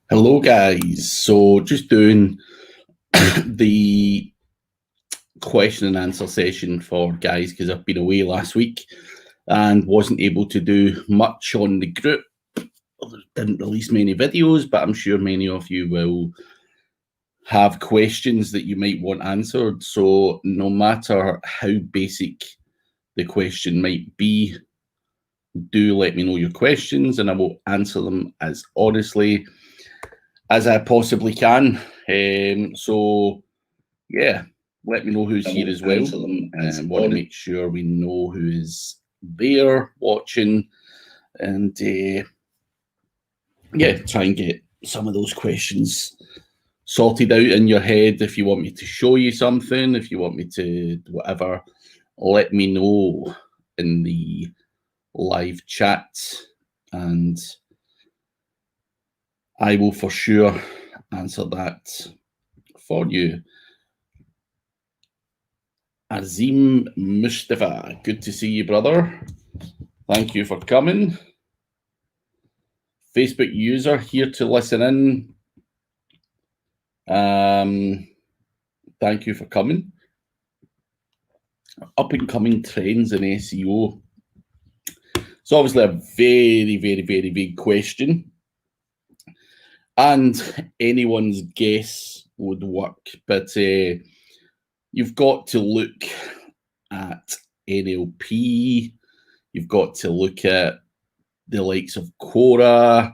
Hello guys, so just doing the question and answer session for guys because I've been away last week and wasn't able to do much on the group. Didn't release many videos, but I'm sure many of you will have questions that you might want answered. So no matter how basic the question might be, do let me know your questions and I will answer them as honestly as I possibly can. So yeah, let me know who's here as well. And want to make sure we know who is there watching, and yeah, try and get some of those questions sorted out in your head. If you want me to show you something, if you want me to whatever, let me know in the live chat and I will for sure answer that for you. Azim Mustafa, good to see you, brother. Thank you for coming. Facebook user here to listen in. Thank you for coming. Up and coming trends in SEO. It's obviously a very, very, very big question. And anyone's guess would work, but you've got to look at NLP. You've got to look at the likes of Quora,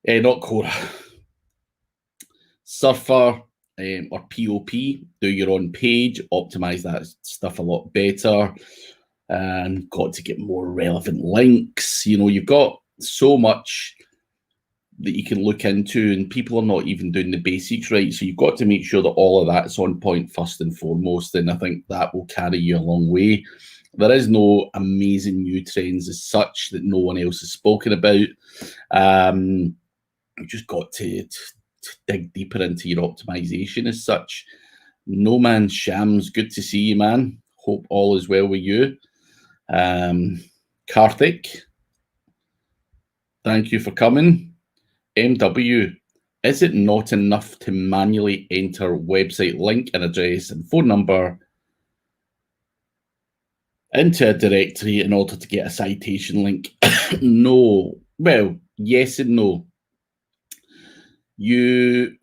not Quora, Surfer or POP. Do your own page, optimize that stuff a lot better, and got to get more relevant links. You know, you've got so much that you can look into, and people are not even doing the basics right. So you've got to make sure that all of that's on point first and foremost, and I think that will carry you a long way. There is no amazing new trends as such that no one else has spoken about. You've just got to dig deeper into your optimization as such. No Man Shams, good to see you, man. Hope all is well with you. Karthik, thank you for coming. MW, is it not enough to manually enter website link and address and phone number into a directory in order to get a citation link? No. Well, yes and no. You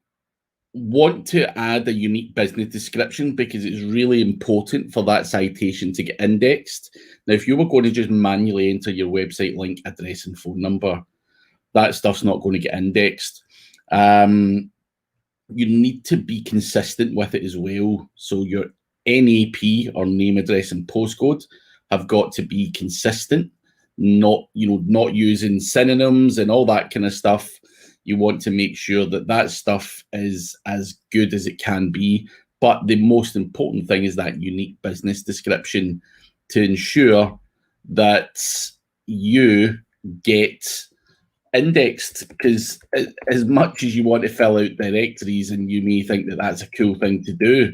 want to add a unique business description because it's really important for that citation to get indexed. Now, if you were going to just manually enter your website link, address, and phone number, that stuff's not going to get indexed. You need to be consistent with it as well. So your NAP or name, address, and postcode have got to be consistent, not using synonyms and all that kind of stuff. You want to make sure that that stuff is as good as it can be. But the most important thing is that unique business description to ensure that you get indexed, because as much as you want to fill out directories and you may think that that's a cool thing to do,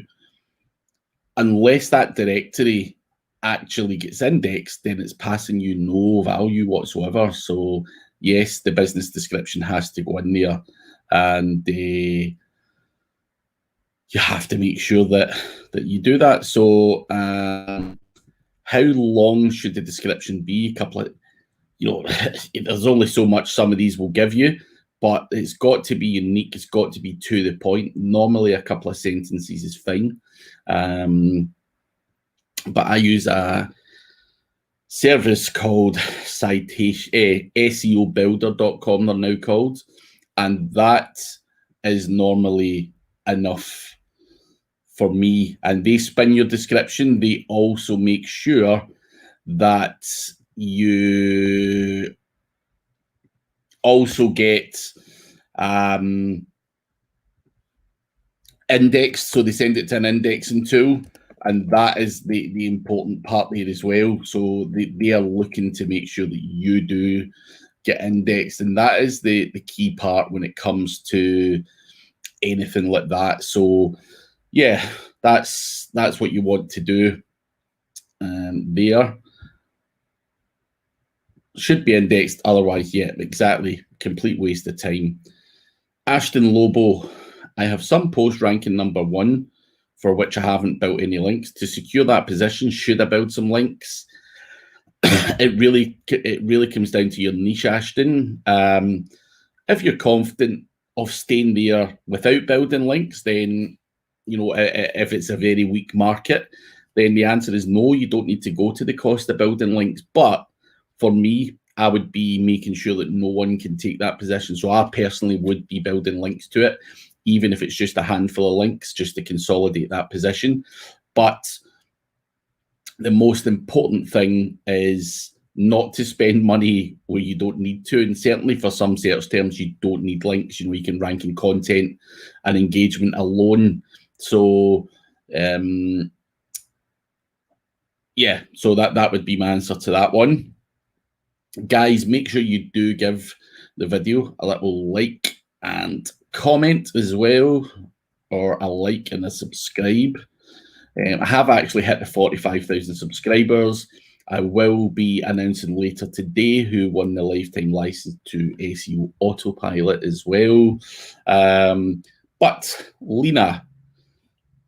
unless that directory actually gets indexed, then it's passing you no value whatsoever. So yes, the business description has to go in there, and you have to make sure that you do that. So how long should the description be? A couple of, there's only so much some of these will give you, but it's got to be unique. It's got to be to the point. Normally, a couple of sentences is fine. But I use a service called citation, SEObuilder.com, they're now called, and that is normally enough for me. And they spin your description. They also make sure that you also get indexed, so they send it to an indexing tool, and that is the important part there as well. So they are looking to make sure that you do get indexed, and that is the key part when it comes to anything like that. So yeah, that's what you want to do there. should be indexed. Otherwise, yeah, exactly. Complete waste of time. Ashton Lobo, I have some posts ranking number 1 for which I haven't built any links. To secure that position, should I build some links? It really comes down to your niche, Ashton. If you're confident of staying there without building links, then, you know, if it's a very weak market, then the answer is no, you don't need to go to the cost of building links. But for me, I would be making sure that no one can take that position. So I personally would be building links to it, even if it's just a handful of links, just to consolidate that position. But the most important thing is not to spend money where you don't need to. And certainly for some search terms, you don't need links. You know, you can rank in content and engagement alone. So, yeah, so that would be my answer to that one. Guys, make sure you do give the video a little like and comment as well, or a like and a subscribe. I have actually hit the 45,000 subscribers. I will be announcing later today who won the lifetime license to SEO Autopilot as well. But Lena,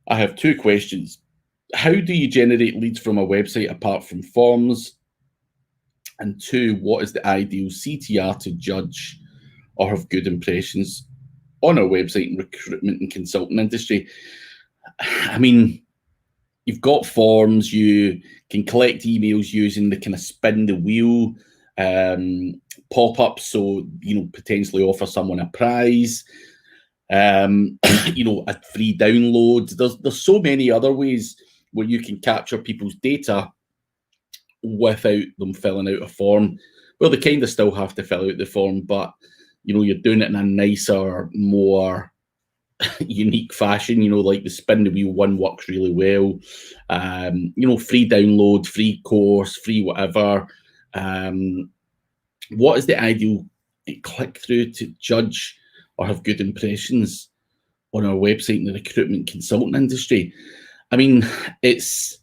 I have 2 questions. How do you generate leads from a website apart from forms? And 2, what is the ideal CTR to judge or have good impressions on a website in recruitment and consulting industry? I mean, you've got forms, you can collect emails using the kind of spin the wheel pop-ups, so, you know, potentially offer someone a prize, you know, a free download. There's so many other ways where you can capture people's data without them filling out a form. Well, they kind of still have to fill out the form, but, you know, you're doing it in a nicer, more unique fashion. You know, like the spin the wheel one works really well. You know, free download, free course, free whatever. What is the ideal click through to judge or have good impressions on our website in the recruitment consulting industry? I mean, it's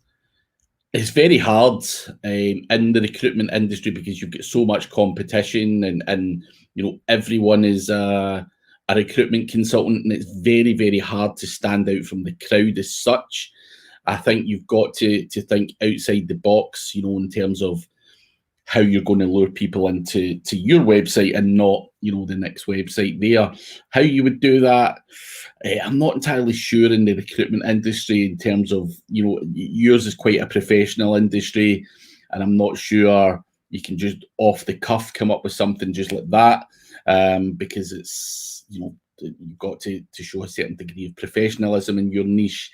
very hard in the recruitment industry because you've got so much competition, and you know, everyone is a recruitment consultant, and it's very, very hard to stand out from the crowd as such. I think you've got to think outside the box, you know, in terms of how you're going to lure people into your website and not, you know, the next website there. How you would do that, I'm not entirely sure in the recruitment industry, in terms of, you know, yours is quite a professional industry, and I'm not sure you can just off the cuff come up with something just like that, because it's, you know, you've got to show a certain degree of professionalism in your niche.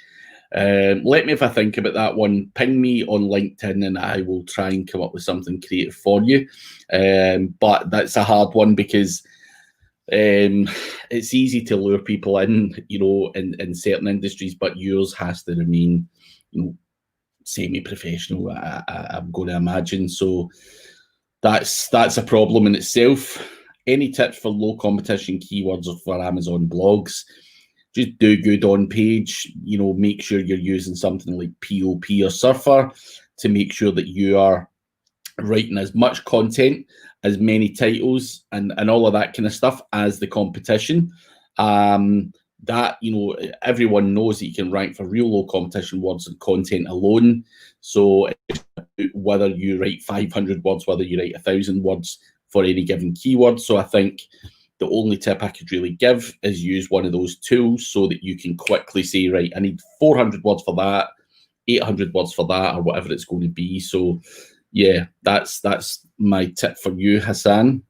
Let me, if I think about that one, ping me on LinkedIn and I will try and come up with something creative for you. But that's a hard one because it's easy to lure people in, you know, in certain industries, but yours has to remain, you know, semi-professional, I'm going to imagine. So that's a problem in itself. Any tips for low competition keywords for Amazon blogs? Just do good on page, you know, make sure you're using something like POP or Surfer to make sure that you are writing as much content, as many titles and all of that kind of stuff as the competition. That, you know, everyone knows that you can rank for real low competition words and content alone. So whether you write 500 words, whether you write 1,000 words for any given keyword. So I think the only tip I could really give is use one of those tools so that you can quickly say, right, I need 400 words for that, 800 words for that, or whatever it's going to be. So yeah, that's my tip for you, Hassan.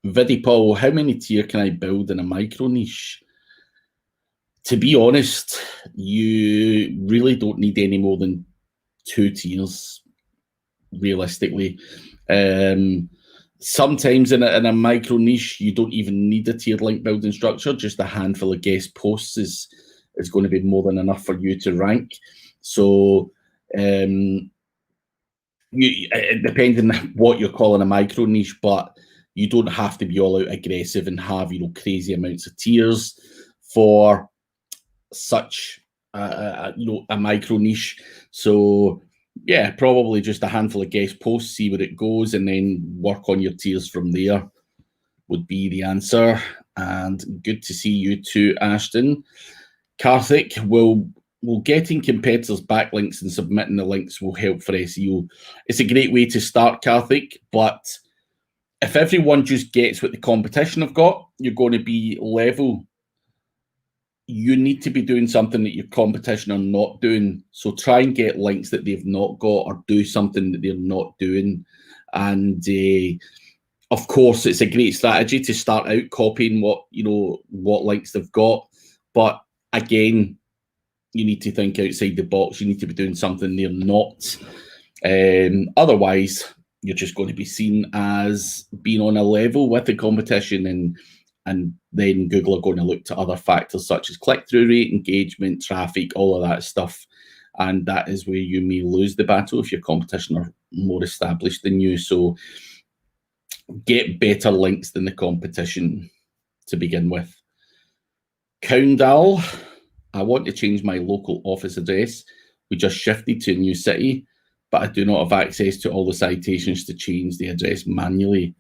Vidipol, how many tier can I build in a micro niche? To be honest, you really don't need any more than 2 tiers, realistically. Sometimes in a micro niche, you don't even need a tiered link building structure. Just a handful of guest posts is going to be more than enough for you to rank. So it depends on what you're calling a micro niche, but you don't have to be all out aggressive and have, you know, crazy amounts of tiers for such you know, a micro niche. So Yeah, probably just a handful of guest posts, see where it goes, and then work on your tiers from there would be the answer. And good to see you too, Ashton. Karthik, will getting competitors backlinks and submitting the links will help for SEO? It's a great way to start, Karthik, but if everyone just gets what the competition have got, you're going to be level. You need to be doing something that your competition are not doing. So try and get links that they've not got, or do something that they're not doing. And of course, it's a great strategy to start out copying what links they've got. But again, you need to think outside the box. You need to be doing something they're not. Otherwise, you're just going to be seen as being on a level with the competition, and then Google are going to look to other factors such as click-through rate, engagement, traffic, all of that stuff. And that is where you may lose the battle if your competition are more established than you. So get better links than the competition to begin with. Coundal, I want to change my local office address. We just shifted to a new city, but I do not have access to all the citations to change the address manually.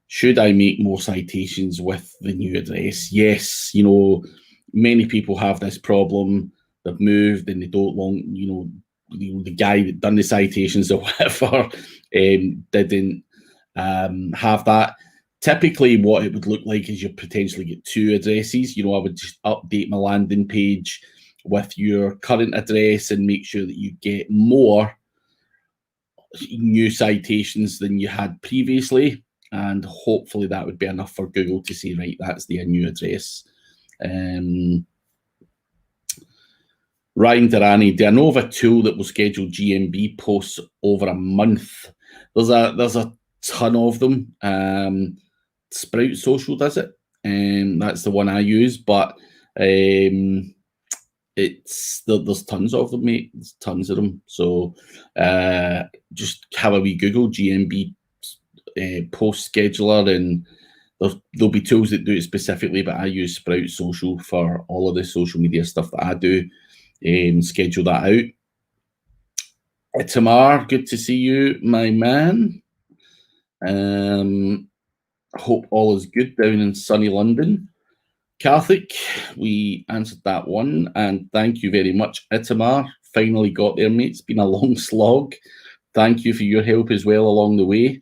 Should I make more citations with the new address? Yes, many people have this problem. They've moved and they don't the guy that done the citations or whatever didn't have that. Typically, what it would look like is you potentially get two addresses. I would just update my landing page with your current address and make sure that you get more new citations than you had previously. And hopefully that would be enough for Google to say, right, that's the new address. Ryan Durrani, do I know of a tool that will schedule GMB posts over a month? There's a ton of them. Sprout Social does it, and that's the one I use. But there's tons of them, mate. There's tons of them. So just have a wee Google GMB post scheduler, and there'll be tools that do it specifically. But I use Sprout Social for all of the social media stuff that I do. Schedule that out. Tamar, good to see you, my man. Hope all is good down in sunny London. Karthik, we answered that one, and thank you very much. Itamar, finally got there, mate. It's been a long slog. Thank you for your help as well along the way.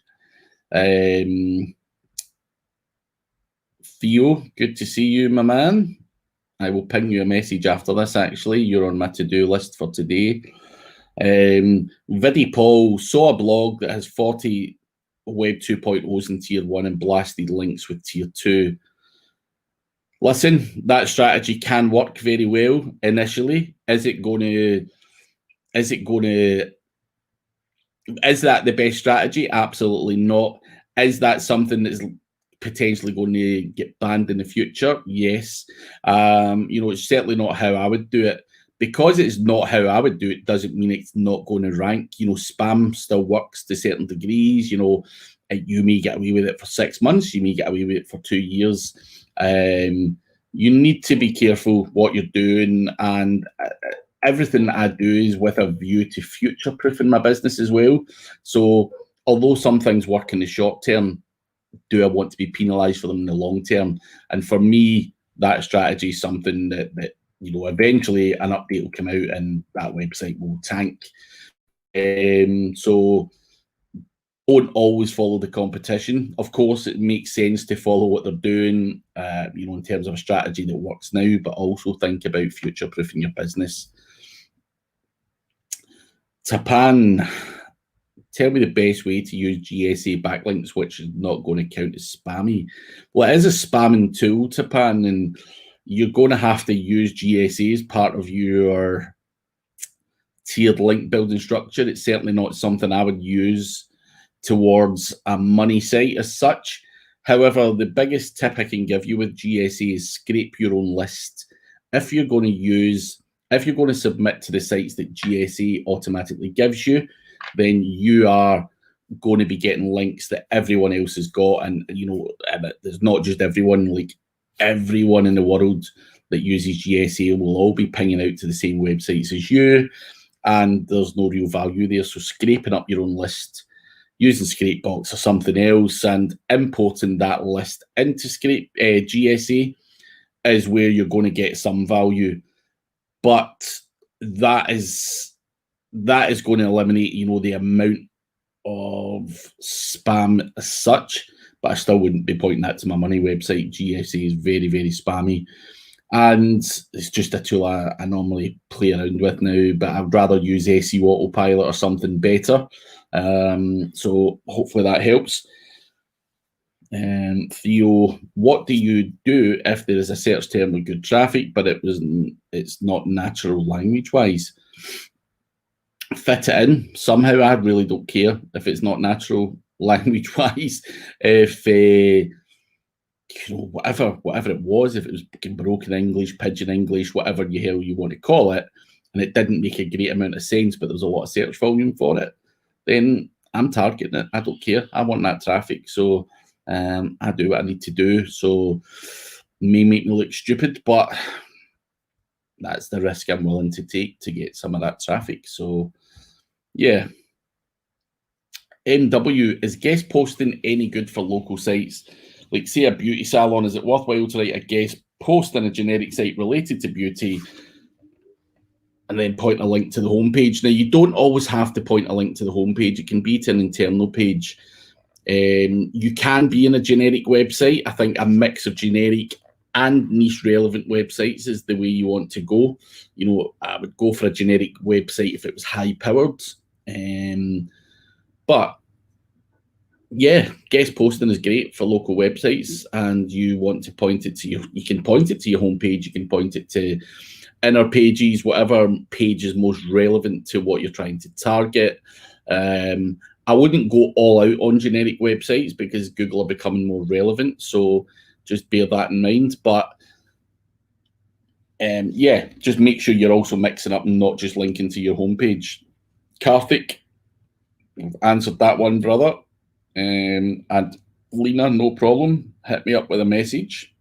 Theo, good to see you, my man. I will ping you a message after this, actually. You're on my to-do list for today. Vidi Paul saw a blog that has 40 Web 2.0s in Tier 1 and blasted links with Tier 2. Listen, that strategy can work very well initially. Is that the best strategy? Absolutely not. Is that something that's potentially going to get banned in the future? Yes. It's certainly not how I would do it. Because it's not how I would do it doesn't mean it's not going to rank. Spam still works to certain degrees. You may get away with it for 6 months. You may get away with it for 2 years. You need to be careful what you're doing, and everything that I do is with a view to future-proofing my business as well. So although some things work in the short term, do I want to be penalised for them in the long term? And for me, that strategy is something that eventually an update will come out and that website will tank. So don't always follow the competition. Of course, it makes sense to follow what they're doing, in terms of a strategy that works now, but also think about future-proofing your business. Tapan, tell me the best way to use GSA backlinks, which is not going to count as spammy. Well, it is a spamming tool, Tapan, and you're going to have to use GSA as part of your tiered link building structure. It's certainly not something I would use towards a money site as such. However, the biggest tip I can give you with GSA is scrape your own list. If you're going to submit to the sites that GSA automatically gives you, then you are going to be getting links that everyone else has got. And, there's not just everyone, like everyone in the world that uses GSA will all be pinging out to the same websites as you. and there's no real value there. So scraping up your own list using Scrapebox or something else and importing that list into GSA is where you're going to get some value. But that is going to eliminate, the amount of spam as such. But I still wouldn't be pointing that to my money website. GSA is very, very spammy. And it's just a tool I normally play around with now, but I'd rather use SEO Autopilot or something better. So hopefully that helps. Theo, what do you do if there is a search term with good traffic, but it's not natural language-wise? Fit it in somehow. I really don't care if it's not natural language-wise. If whatever it was, if it was broken English, pidgin English, whatever the hell you want to call it, and it didn't make a great amount of sense, but there was a lot of search volume for it, then I'm targeting it. I don't care. I want that traffic. So I do what I need to do. So may make me look stupid, but that's the risk I'm willing to take to get some of that traffic. So yeah. MW, is guest posting any good for local sites? Like, say, a beauty salon, is it worthwhile to write a guest post on a generic site related to beauty and then point a link to the homepage? Now, you don't always have to point a link to the homepage. It can be to an internal page. You can be in a generic website. I think a mix of generic and niche relevant websites is the way you want to go. I would go for a generic website if it was high powered. But yeah, guest posting is great for local websites, and you want to point it to you can point it to your homepage, you can point it to inner pages, whatever page is most relevant to what you're trying to target. I wouldn't go all out on generic websites because Google are becoming more relevant, so just bear that in mind. But yeah, just make sure you're also mixing up and not just linking to your homepage. Karthik, I've answered that one, brother. And Lena, no problem. Hit me up with a message.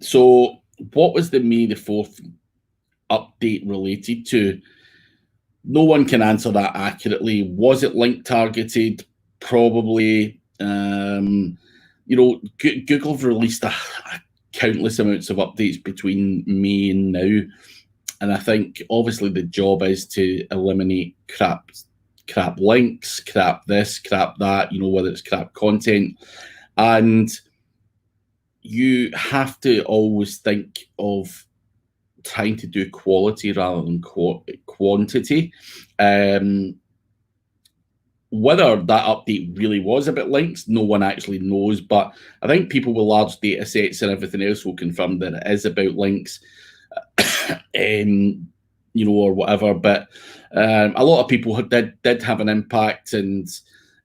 So what was the May the 4th update related to? No one can answer that accurately. Was it link targeted? Probably. Google have released countless amounts of updates between May and now. And I think obviously the job is to eliminate crap links, crap this, crap that, whether it's crap content. And you have to always think of trying to do quality rather than quantity. Whether that update really was about links, no one actually knows. But I think people with large data sets and everything else will confirm that it is about links. Or whatever, but a lot of people did have an impact, and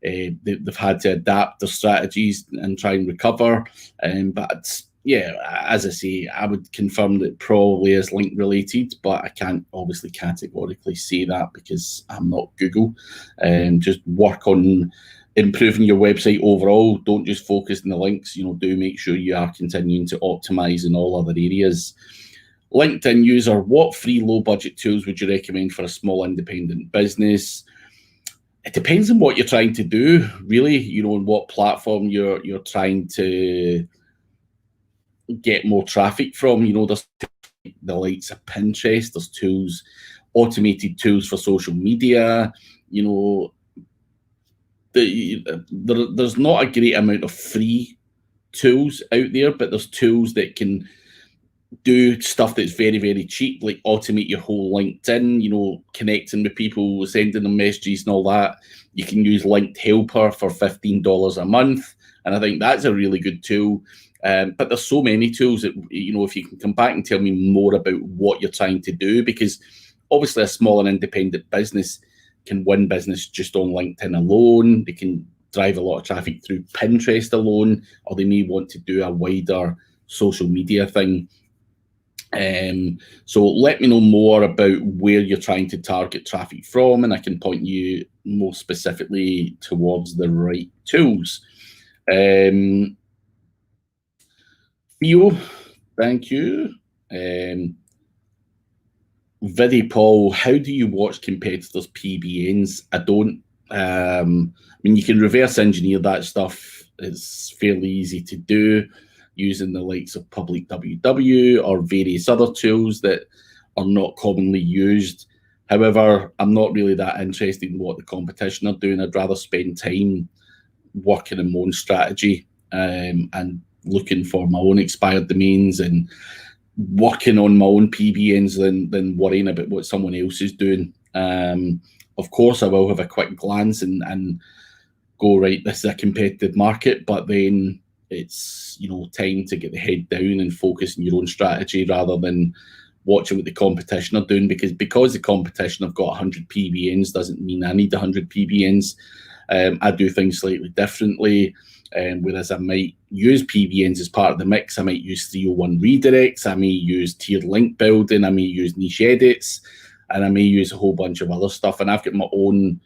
they've had to adapt their strategies and try and recover. But yeah, as I say, I would confirm that it probably is link related, but I can't obviously categorically say that because I'm not Google. Just work on improving your website overall. Don't just focus on the links. Do make sure you are continuing to optimize in all other areas. LinkedIn user, what free low budget tools would you recommend for a small independent business? It depends on what you're trying to do, really, on what platform you're trying to get more traffic from. There's the likes of Pinterest, there's tools, automated tools for social media. There's not a great amount of free tools out there, but there's tools that can do stuff that's very, very cheap, like automate your whole LinkedIn, connecting with people, sending them messages and all that. You can use Linked Helper for $15 a month. And I think that's a really good tool. But there's so many tools that, if you can come back and tell me more about what you're trying to do, because obviously a small and independent business can win business just on LinkedIn alone. They can drive a lot of traffic through Pinterest alone, or they may want to do a wider social media thing. So let me know more about where you're trying to target traffic from, and I can point you more specifically towards the right tools. Theo, thank you. Vidi Paul, how do you watch competitors' PBNs? I don't. I mean, you can reverse engineer that stuff. It's fairly easy to do using the likes of Public WW or various other tools that are not commonly used. However, I'm not really that interested in what the competition are doing. I'd rather spend time working on my own strategy and looking for my own expired domains and working on my own PBNs than worrying about what someone else is doing. Of course, I will have a quick glance and go, right, this is a competitive market, but then it's, you know, time to get the head down and focus on your own strategy rather than watching what the competition are doing, because the competition have got 100 PBNs doesn't mean I need 100 PBNs. I do things slightly differently. Whereas I might use PBNs as part of the mix. I might use 301 redirects, I may use tiered link building, I may use niche edits, and I may use a whole bunch of other stuff. And I've got my own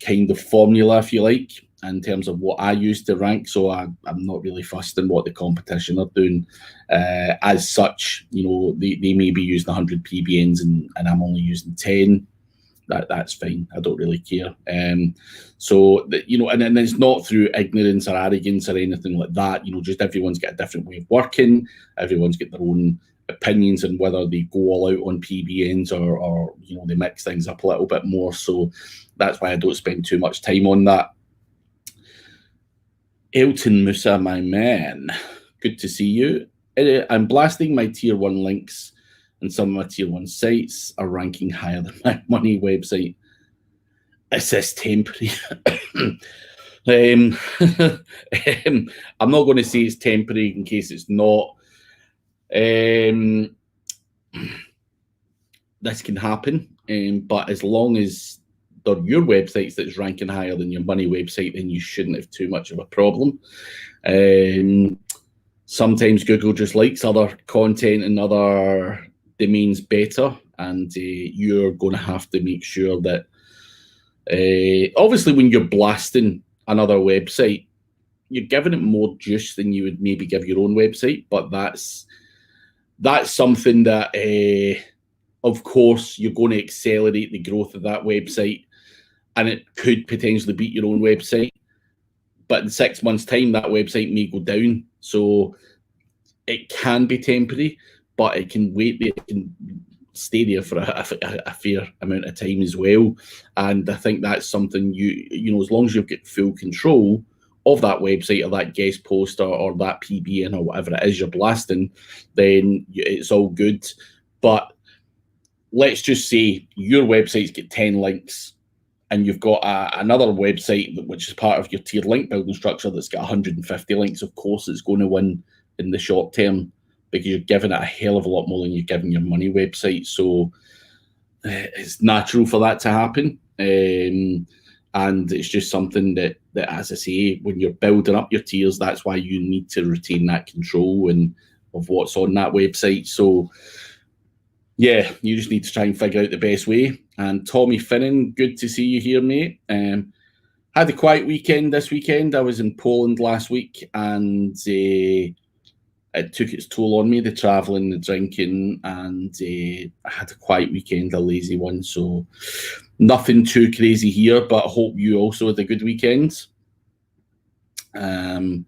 kind of formula, if you like, in terms of what I use to rank. So I'm not really fussed on what the competition are doing. As such, you know, they may be using 100 PBNs and I'm only using 10. That's fine. I don't really care. So you know, and it's not through ignorance or arrogance or anything like that. You know, just everyone's got a different way of working. Everyone's got their own opinions on whether they go all out on PBNs or you know, they mix things up a little bit more. So that's why I don't spend too much time on that. Elton Musa, my man, good to see you. I'm blasting my tier 1 links, and some of my tier 1 sites are ranking higher than my money website. Is this temporary? I'm not going to say it's temporary in case it's not. This can happen, but as long as they're your websites that's ranking higher than your money website, then you shouldn't have too much of a problem. Sometimes Google just likes other content and other domains better, and you're going to have to make sure that obviously when you're blasting another website, you're giving it more juice than you would maybe give your own website, but that's something that of course you're going to accelerate the growth of that website, and it could potentially beat your own website, but in 6 months' time that website may go down. So it can be temporary, but it can wait there, it can stay there for a fair amount of time as well. And I think that's something you know, as long as you've got full control of that website or that guest post or that PBN or whatever it is you're blasting, then it's all good. But let's just say your website's got 10 links and you've got another website which is part of your tiered link building structure that's got 150 links. Of course it's going to win in the short term, because you're giving it a hell of a lot more than you're giving your money website. So it's natural for that to happen. And it's just something that, as I say, when you're building up your tiers, that's why you need to retain that control and of what's on that website. So yeah, you just need to try and figure out the best way. And Tommy Finnan, good to see you here, mate. Had a quiet weekend this weekend. I was in Poland last week, and it took its toll on me, the travelling, the drinking, and I had a quiet weekend, a lazy one. So nothing too crazy here, but I hope you also had a good weekend. Tarun,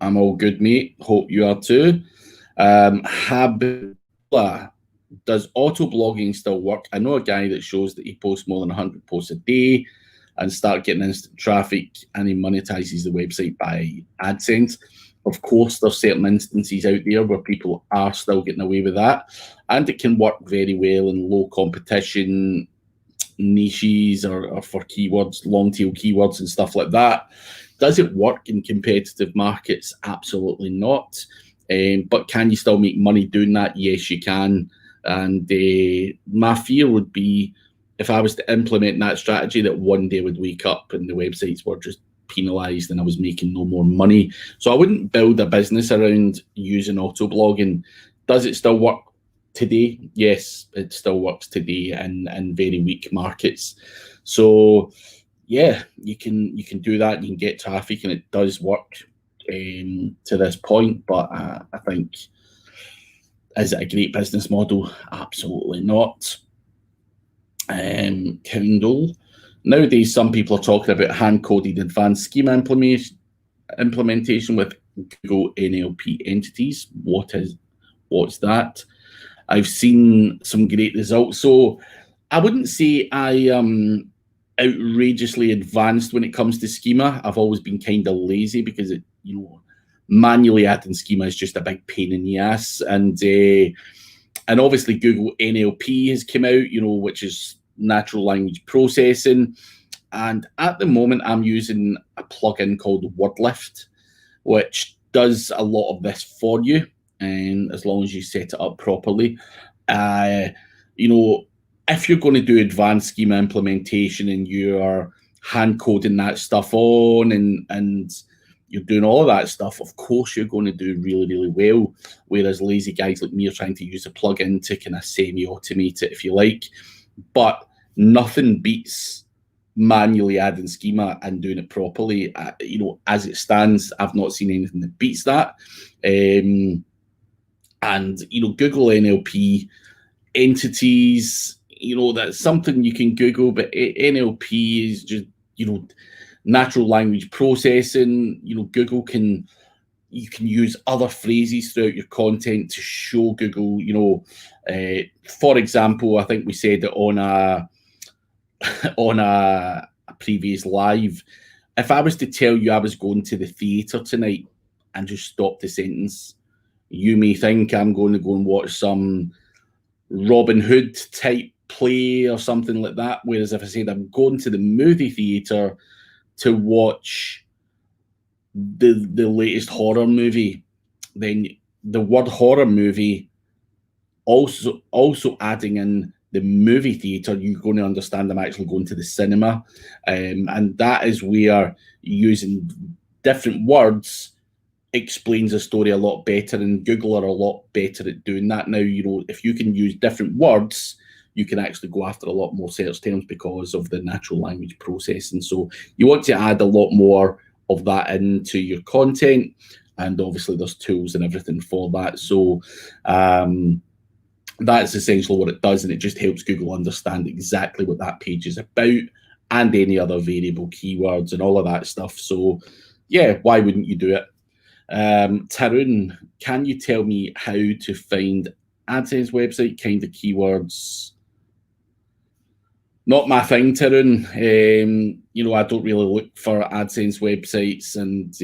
I'm all good, mate. Hope you are too. Habla, does auto blogging still work? I know a guy that shows that he posts more than 100 posts a day and start getting instant traffic, and he monetizes the website by AdSense. Of course, there's certain instances out there where people are still getting away with that, and it can work very well in low competition niches or for keywords, long tail keywords and stuff like that. Does it work in competitive markets? Absolutely not. But can you still make money doing that? Yes, you can. And my fear would be, if I was to implement that strategy, that one day I would wake up and the websites were just penalized and I was making no more money. So I wouldn't build a business around using auto blogging. Does it still work today? Yes, it still works today in very weak markets. So yeah, you can do that. You can get traffic, and it does work. to this point, but I think, is it a great business model? Absolutely not. Kindle. Nowadays, some people are talking about hand-coded advanced schema implementation with Google NLP entities. What's that? I've seen some great results. So I wouldn't say I am outrageously advanced when it comes to schema. I've always been kind of lazy because manually adding schema is just a big pain in the ass. And obviously Google NLP has come out, which is natural language processing. And at the moment, I'm using a plugin called WordLift, which does a lot of this for you, and as long as you set it up properly. If you're going to do advanced schema implementation and you're hand coding that stuff on and you're doing all of that stuff, of course you're going to do really, really well. Whereas lazy guys like me are trying to use a plugin to kind of semi-automate it, if you like. But nothing beats manually adding schema and doing it properly. As it stands, I've not seen anything that beats that. And Google NLP entities, that's something you can Google, but NLP is just, natural language processing. Google you can use other phrases throughout your content to show Google, for example, I think we said it on a previous live. If I was to tell you I was going to the theatre tonight and just stop the sentence, you may think I'm going to go and watch some Robin Hood type play or something like that. Whereas if I said I'm going to the movie theatre to watch the latest horror movie, then the word horror movie also adding in the movie theatre, you're going to understand I'm actually going to the cinema. And that is where using different words explains a story a lot better, and Google are a lot better at doing that now. If you can use different words, you can actually go after a lot more search terms because of the natural language processing. So you want to add a lot more of that into your content, and obviously there's tools and everything for that. So that's essentially what it does, and it just helps Google understand exactly what that page is about and any other variable keywords and all of that stuff. So yeah, why wouldn't you do it? Tarun, can you tell me how to find AdSense website kind of keywords? Not my thing, Tarun. I don't really look for AdSense websites, and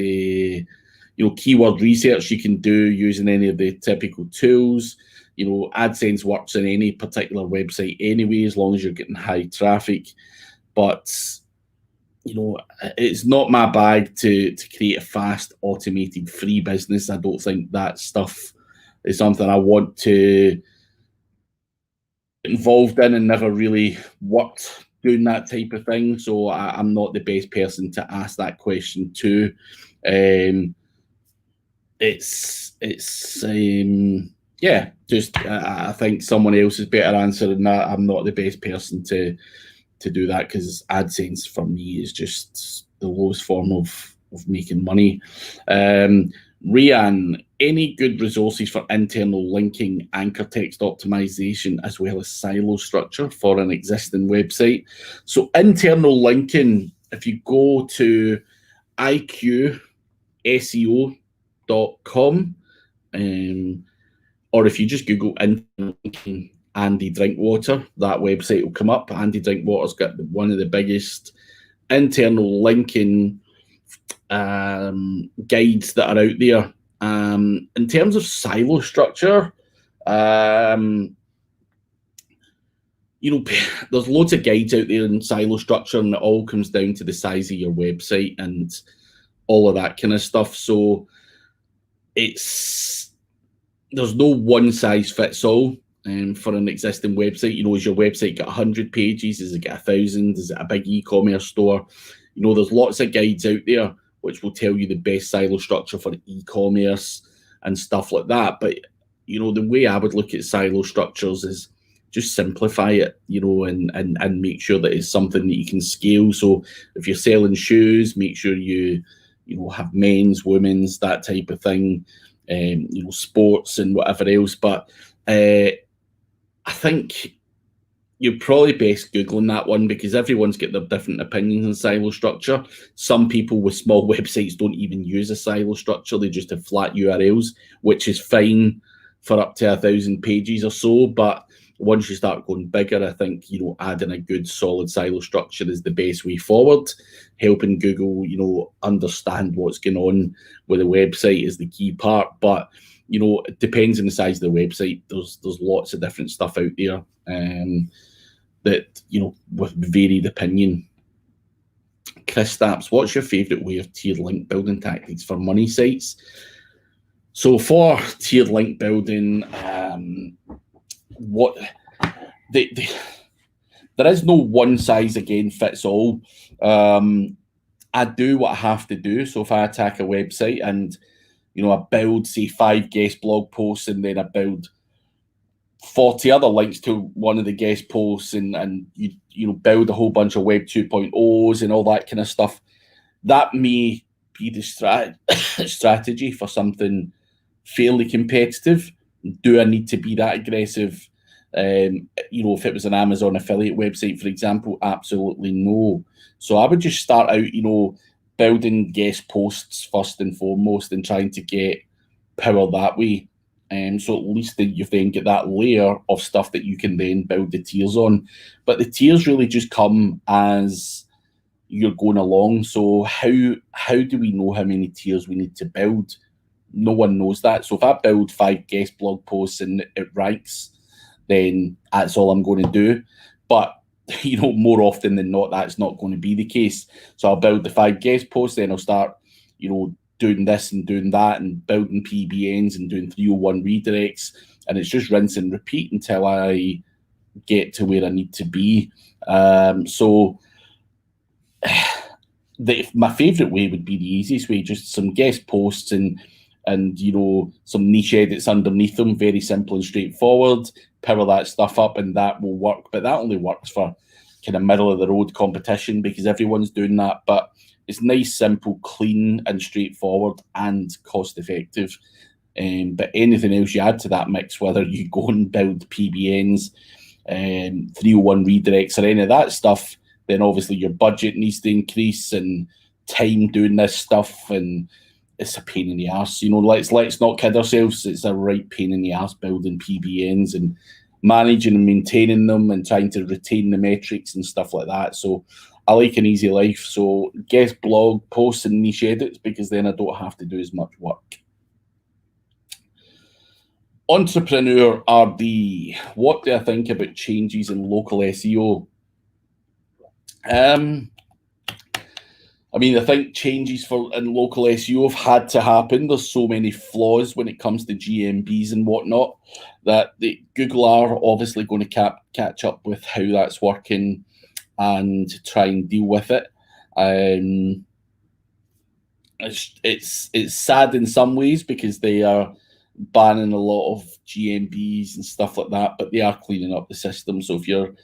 keyword research you can do using any of the typical tools. AdSense works on any particular website anyway, as long as you're getting high traffic. But it's not my bag to create a fast, automated, free business. I don't think that stuff is something I want to get involved in, and never really worked doing that type of thing. So I'm not the best person to ask that question to. I think someone else is better answering that. I'm not the best person to do that, because AdSense for me is just the lowest form of making money. Rian, any good resources for internal linking, anchor text optimization, as well as silo structure for an existing website? So internal linking, if you go to iqseo.com, or if you just Google internal linking Andy Drinkwater, that website will come up. Andy Drinkwater's got one of the biggest internal linking guides that are out there. In terms of silo structure, there's loads of guides out there in silo structure, and it all comes down to the size of your website and all of that kind of stuff. So there's no one size fits all. For an existing website, is your website got 100 pages? Does it get 1,000? Is it a big e-commerce store? There's lots of guides out there which will tell you the best silo structure for e-commerce and stuff like that. But, the way I would look at silo structures is just simplify it, and make sure that it's something that you can scale. So if you're selling shoes, make sure you have men's, women's, that type of thing, sports and whatever else. But I think you're probably best Googling that one, because everyone's got their different opinions on silo structure. Some people with small websites don't even use a silo structure. They just have flat URLs, which is fine for up to 1,000 pages or so. But once you start going bigger, I think, adding a good solid silo structure is the best way forward. Helping Google, understand what's going on with the website is the key part. But, it depends on the size of the website. There's lots of different stuff out there. That, with varied opinion. Chris Stapps, what's your favourite way of tiered link building tactics for money sites? So for tiered link building, there is no one size again fits all. I do what I have to do. So if I attack a website and I build, say, 5 guest blog posts, and then I build 40 other links to one of the guest posts, and you build a whole bunch of Web 2.0s and all that kind of stuff, that may be the strategy for something fairly competitive. Do I need to be that aggressive? If it was an Amazon affiliate website, for example, absolutely no. So I would just start out, building guest posts first and foremost, and trying to get power that way. So at least you then get that layer of stuff that you can then build the tiers on. But the tiers really just come as you're going along. So how do we know how many tiers we need to build? No one knows that. So if I build 5 guest blog posts and it ranks, then that's all I'm going to do. But more often than not, that's not going to be the case. So I'll build the 5 guest posts, then I'll start, doing this and doing that, and building PBNs and doing 301 redirects, and it's just rinse and repeat until I get to where I need to be. So my favorite way would be the easiest way, just some guest posts and some niche edits underneath them, very simple and straightforward. Power that stuff up and that will work. But that only works for kind of middle of the road competition, because everyone's doing that. But it's nice, simple, clean and straightforward and cost effective. But anything else you add to that mix, whether you go and build PBNs, 301 redirects, or any of that stuff, then obviously your budget needs to increase, and time doing this stuff, and it's a pain in the arse. Let's not kid ourselves. It's a right pain in the arse building PBNs and managing and maintaining them and trying to retain the metrics and stuff like that. So I like an easy life. So guest blog posts and niche edits, because then I don't have to do as much work. Entrepreneur RD, what do I think about changes in local SEO? I think changes in local SEO have had to happen. There's so many flaws when it comes to GMBs and whatnot that Google are obviously going to catch up with how that's working and try and deal with it. It's sad in some ways, because they are banning a lot of GMBs and stuff like that, but they are cleaning up the system. So if you're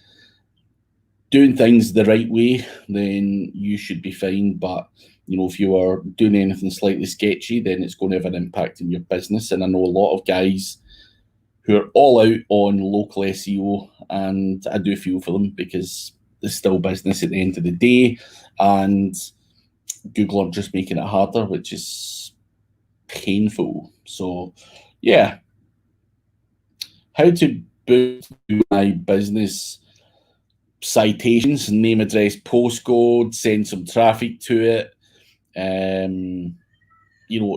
doing things the right way, then you should be fine. But if you are doing anything slightly sketchy, then it's going to have an impact in your business. And I know a lot of guys who are all out on local SEO, and I do feel for them, because it's still business at the end of the day, and Google are just making it harder, which is painful. So yeah, how to boost my business: citations, name, address, postcode, send some traffic to it.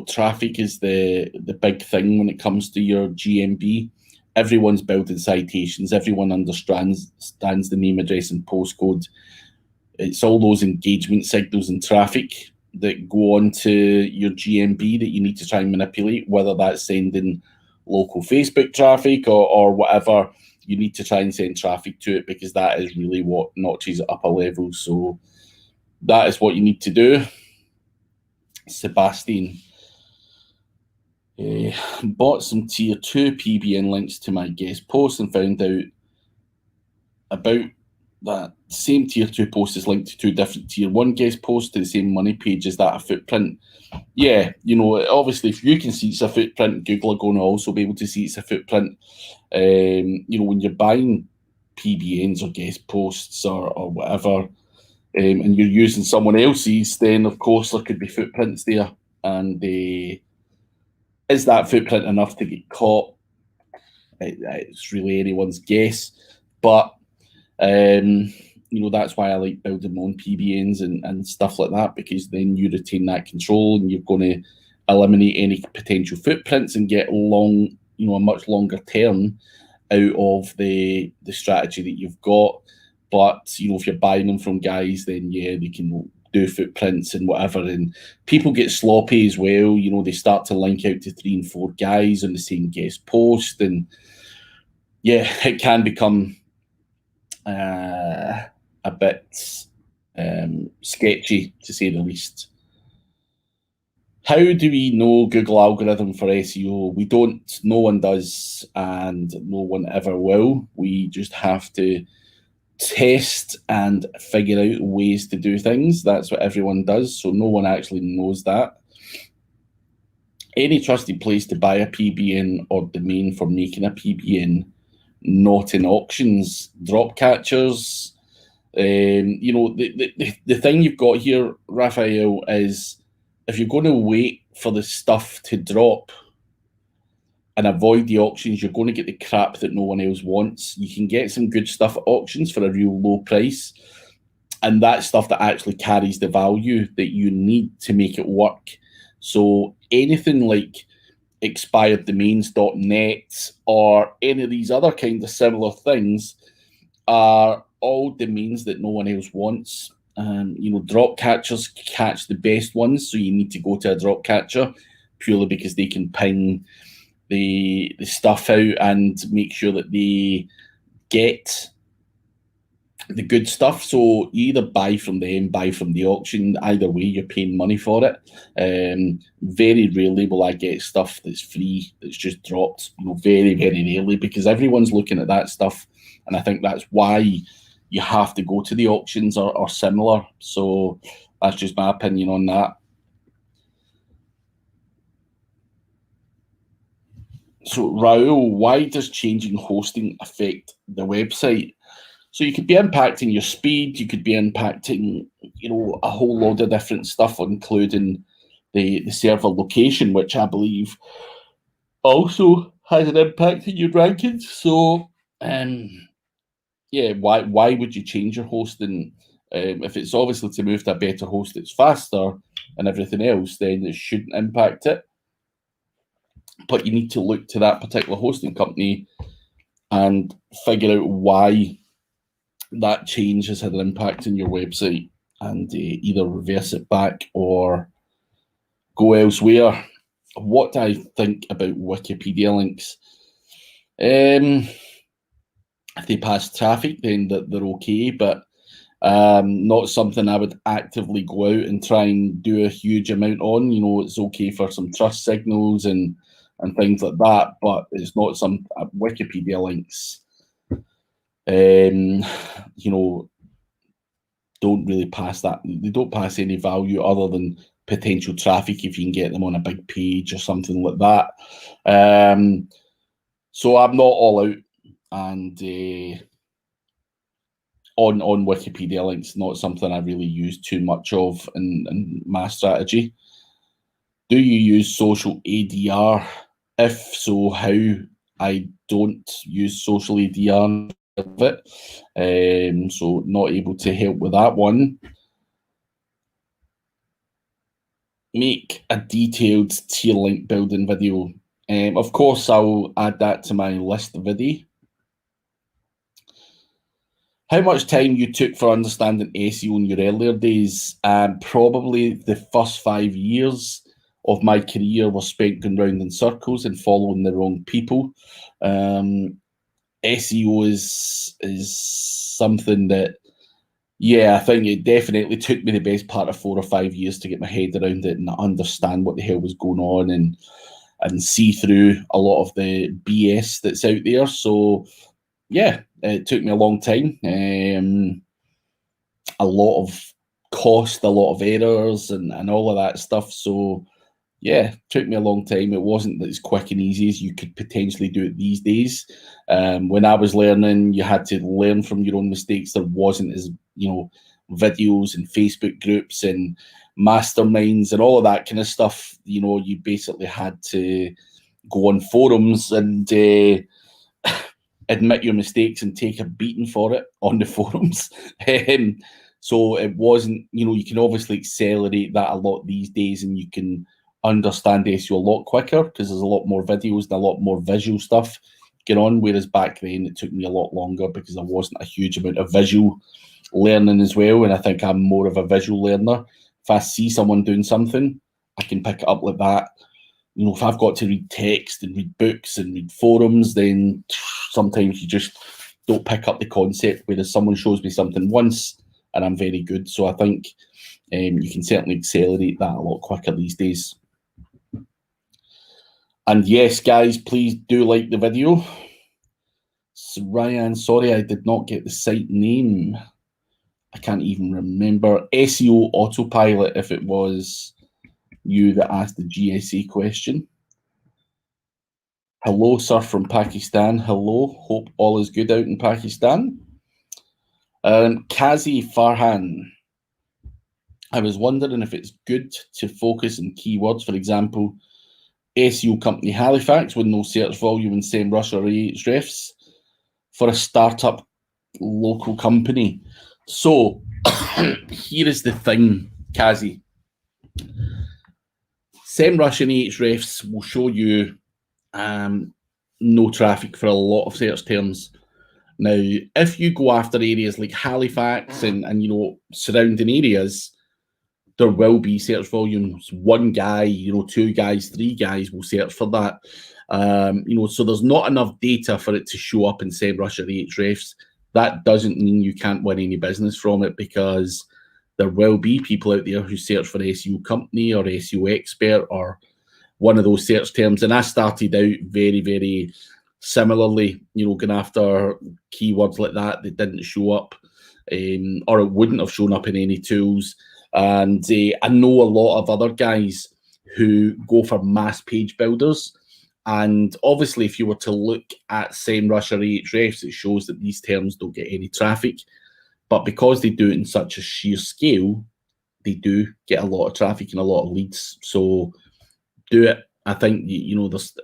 Traffic is the big thing when it comes to your GMB. Everyone's building citations. Everyone understands the name, address, and postcode. It's all those engagement signals and traffic that go on to your GMB that you need to try and manipulate, whether that's sending local Facebook traffic or whatever. You need to try and send traffic to it, because that is really what notches it up a level. So that is what you need to do. Sebastian, bought some tier 2 PBN links to my guest post and found out about that same tier 2 post is linked to 2 different tier 1 guest posts to the same money page. Is that a footprint? Yeah, obviously, if you can see it's a footprint, Google are going to also be able to see it's a footprint. When you're buying PBNs or guest posts or whatever, and you're using someone else's, then of course there could be footprints there. And is that footprint enough to get caught? It's really anyone's guess. But that's why I like building my own PBNs and stuff like that, because then you retain that control and you're going to eliminate any potential footprints and get a much longer term out of the strategy that you've got. But if you're buying them from guys, then yeah, they can do footprints and whatever. And people get sloppy as well. They start to link out to 3 and 4 guys on the same guest post, and yeah, it can become a bit sketchy, to say the least. How do we know Google algorithm for SEO? We don't. No one does, and no one ever will. We just have to test and figure out ways to do things. That's what everyone does, so no one actually knows that. Any trusted place to buy a PBN or domain for making a PBN, not in auctions, drop catchers. The thing you've got here, Raphael, is if you're going to wait for the stuff to drop and avoid the auctions, you're going to get the crap that no one else wants. You can get some good stuff at auctions for a real low price, and that's stuff that actually carries the value that you need to make it work. So anything like expireddomains.net or any of these other kind of similar things are all domains that no one else wants. Drop catchers catch the best ones, so you need to go to a drop catcher purely because they can ping the stuff out and make sure that they get the good stuff. So you either buy from them, buy from the auction. Either way, you're paying money for it. Very rarely will I get stuff that's free, that's just dropped. Very, very rarely, because everyone's looking at that stuff, and I think that's why you have to go to the auctions or similar. So that's just my opinion on that. So Raoul, why does changing hosting affect the website? So you could be impacting your speed, you could be impacting, a whole load of different stuff, including the server location, which I believe also has an impact on your rankings. So, yeah, why would you change your hosting? If it's obviously to move to a better host that's faster and everything else, then it shouldn't impact it. But you need to look to that particular hosting company and figure out why that change has had an impact on your website, and either reverse it back or go elsewhere. What do I think about Wikipedia links? If they pass traffic, then they're okay, but not something I would actively go out and try and do a huge amount on. It's okay for some trust signals and things like that, but it's not some Wikipedia links. Don't really pass that. They don't pass any value other than potential traffic if you can get them on a big page or something like that. So I'm not all out, and on Wikipedia links, not something I really use too much of in my strategy. Do you use social ADR? If so, how? I don't use social ADR of it, so not able to help with that one. Make a detailed tier link building video. Of course, I'll add that to my list video. How much time you took for understanding SEO in your earlier days? Probably the first 5 years of my career was spent going round in circles and following the wrong people. SEO is something that, yeah, I think it definitely took me the best part of 4 or 5 years to get my head around it and understand what the hell was going on and see through a lot of the BS that's out there. So yeah, it took me a long time. A lot of cost, a lot of errors, and all of that stuff. So yeah, it took me a long time. It wasn't as quick and easy as you could potentially do it these days. When I was learning, you had to learn from your own mistakes. There wasn't as, videos and Facebook groups and masterminds and all of that kind of stuff. You basically had to go on forums and admit your mistakes and take a beating for it on the forums. So it wasn't, you can obviously accelerate that a lot these days, and you can understand SEO a lot quicker because there's a lot more videos and a lot more visual stuff going on. Whereas back then it took me a lot longer because there wasn't a huge amount of visual learning as well. And I think I'm more of a visual learner. If I see someone doing something, I can pick it up like that. If I've got to read text and read books and read forums, then sometimes you just don't pick up the concept, whereas someone shows me something once and I'm very good. So I think you can certainly accelerate that a lot quicker these days. And yes, guys, please do like the video. So Ryan, sorry I did not get the site name. I can't even remember. SEO Autopilot, if it was you that asked the GSA question. Hello, sir, from Pakistan. Hello. Hope all is good out in Pakistan. Kazi Farhan. I was wondering if it's good to focus on keywords, for example, SEO company Halifax with no search volume and same Rush or Ahrefs for a startup local company. So here is the thing, Kazi. SEMrush and Ahrefs will show you no traffic for a lot of search terms. Now, if you go after areas like Halifax and surrounding areas, there will be search volumes. One guy, 2 guys, 3 guys will search for that. So there's not enough data for it to show up in SEMrush or Ahrefs. That doesn't mean you can't win any business from it, because there will be people out there who search for SEO company or SEO expert or one of those search terms. And I started out very, very similarly, going after keywords like that didn't show up, or it wouldn't have shown up in any tools. And I know a lot of other guys who go for mass page builders. And obviously, if you were to look at SEMrush or Ahrefs, it shows that these terms don't get any traffic. But because they do it in such a sheer scale, they do get a lot of traffic and a lot of leads. So do it. I think,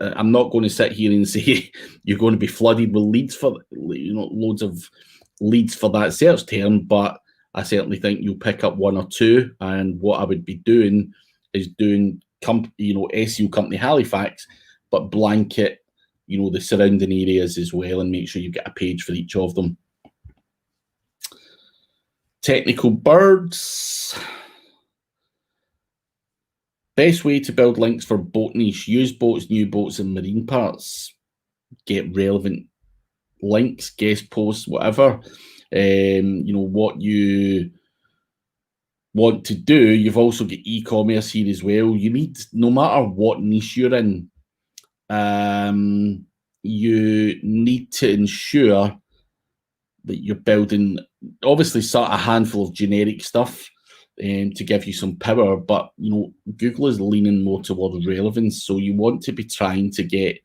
I'm not going to sit here and say you're going to be flooded with leads for, loads of leads for that search term, but I certainly think you'll pick up 1 or 2. And what I would be doing is doing, SEO company Halifax, but blanket, the surrounding areas as well, and make sure you get a page for each of them. Technical birds. Best way to build links for boat niche. Use boats, new boats, and marine parts. Get relevant links, guest posts, whatever. What you want to do. You've also got e-commerce here as well. You need, no matter what niche you're in, you need to ensure that you're building, obviously, a handful of generic stuff to give you some power, but Google is leaning more towards relevance. So you want to be trying to get